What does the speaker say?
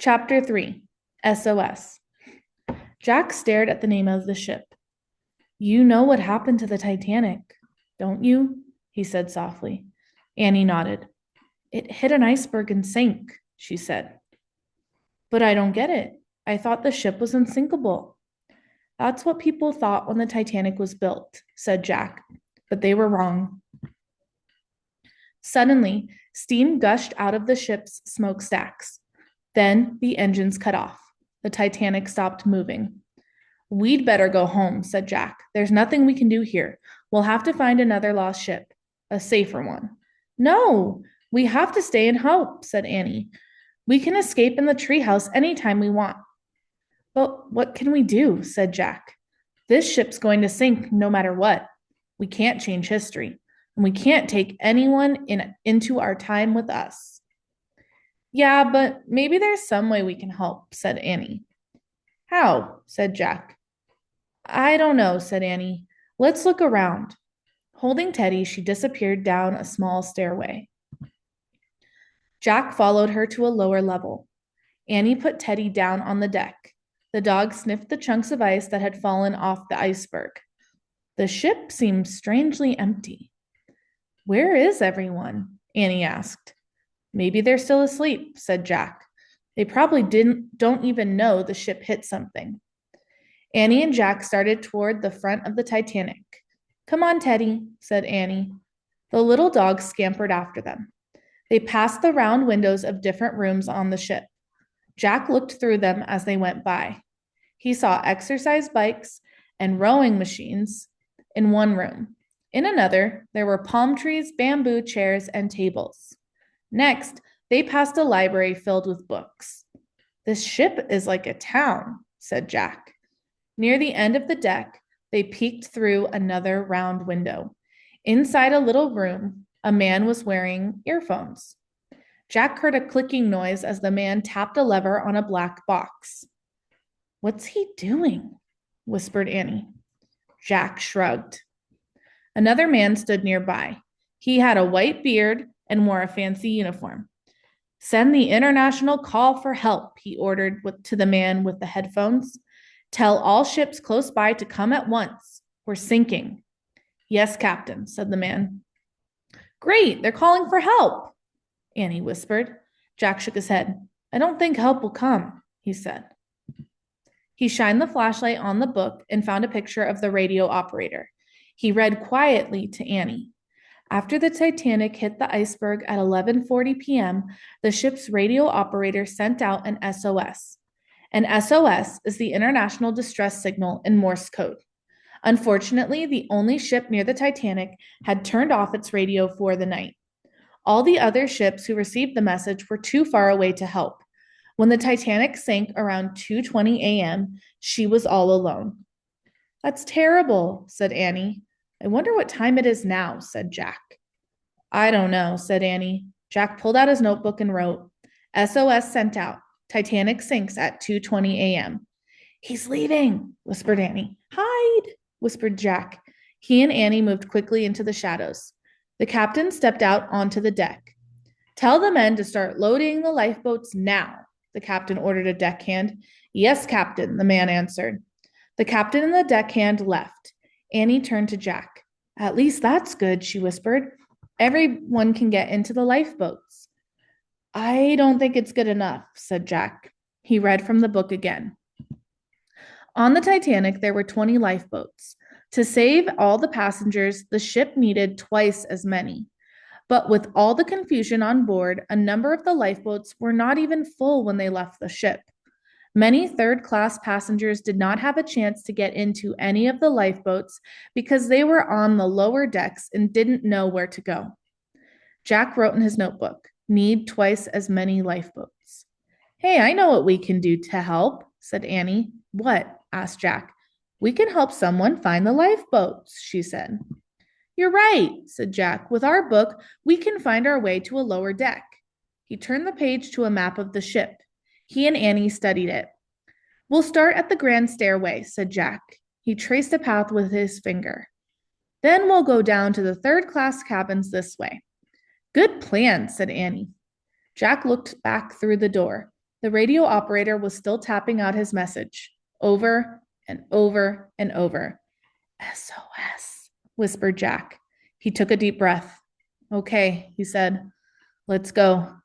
Chapter 3 SOS. Jack stared at the name of the ship. You know what happened to the Titanic, don't you? He said softly. Annie nodded. It hit an iceberg and sank, she said. But I don't get it. I thought the ship was unsinkable. That's what people thought when the Titanic was built, said Jack, but they were wrong. Suddenly, steam gushed out of the ship's smokestacks. Then the engines cut off. The Titanic stopped moving. We'd better go home, said Jack. There's nothing we can do here. We'll have to find another lost ship, a safer one. No, we have to stay and help, said Annie. We can escape in the treehouse anytime we want. But what can we do, said Jack. This ship's going to sink no matter what. We can't change history, and we can't take anyone into our time with us. Yeah, but maybe there's some way we can help, said Annie. How? Said Jack. I don't know, said Annie. Let's look around. Holding Teddy, she disappeared down a small stairway. Jack followed her to a lower level. Annie put Teddy down on the deck. The dog sniffed the chunks of ice that had fallen off the iceberg. The ship seemed strangely empty. Where is everyone? Annie asked. Maybe they're still asleep, said Jack. They probably don't even know the ship hit something. Annie and Jack started toward the front of the Titanic. Come on, Teddy, said Annie. The little dog scampered after them. They passed the round windows of different rooms on the ship. Jack looked through them as they went by. He saw exercise bikes and rowing machines in one room. In another, there were palm trees, bamboo chairs, and tables. Next, they passed a library filled with books. This ship is like a town, said Jack. Near the end of the deck, they peeked through another round window. Inside a little room, a man was wearing earphones. Jack heard a clicking noise as the man tapped a lever on a black box. What's he doing? Whispered Annie. Jack shrugged. Another man stood nearby. He had a white beard and wore a fancy uniform. Send the international call for help, he ordered to the man with the headphones. Tell all ships close by to come at once. We're sinking. Yes, Captain, said the man. Great, they're calling for help, Annie whispered. Jack shook his head. I don't think help will come, he said. He shined the flashlight on the book and found a picture of the radio operator. He read quietly to Annie. After the Titanic hit the iceberg at 11:40 p.m., the ship's radio operator sent out an SOS. An SOS is the International Distress Signal in Morse code. Unfortunately, the only ship near the Titanic had turned off its radio for the night. All the other ships who received the message were too far away to help. When the Titanic sank around 2:20 a.m., she was all alone. That's terrible, said Annie. I wonder what time it is now, said Jack. I don't know, said Annie. Jack pulled out his notebook and wrote, SOS sent out. Titanic sinks at 2:20 a.m. He's leaving, whispered Annie. Hide, whispered Jack. He and Annie moved quickly into the shadows. The captain stepped out onto the deck. Tell the men to start loading the lifeboats now, the captain ordered a deckhand. Yes, Captain, the man answered. The captain and the deckhand left. Annie turned to Jack. At least that's good, she whispered. Everyone can get into the lifeboats. I don't think it's good enough, said Jack. He read from the book again. On the Titanic, there were 20 lifeboats. To save all the passengers, the ship needed twice as many. But with all the confusion on board, a number of the lifeboats were not even full when they left the ship. Many third-class passengers did not have a chance to get into any of the lifeboats because they were on the lower decks and didn't know where to go. Jack wrote in his notebook, need twice as many lifeboats. Hey, I know what we can do to help, said Annie. What? Asked Jack. We can help someone find the lifeboats, she said. You're right, said Jack. With our book, we can find our way to a lower deck. He turned the page to a map of the ship. He and Annie studied it. We'll start at the grand stairway, said Jack. He traced a path with his finger. Then we'll go down to the third-class cabins this way. Good plan, said Annie. Jack looked back through the door. The radio operator was still tapping out his message over and over and over. SOS, whispered Jack. He took a deep breath. Okay, he said. Let's go.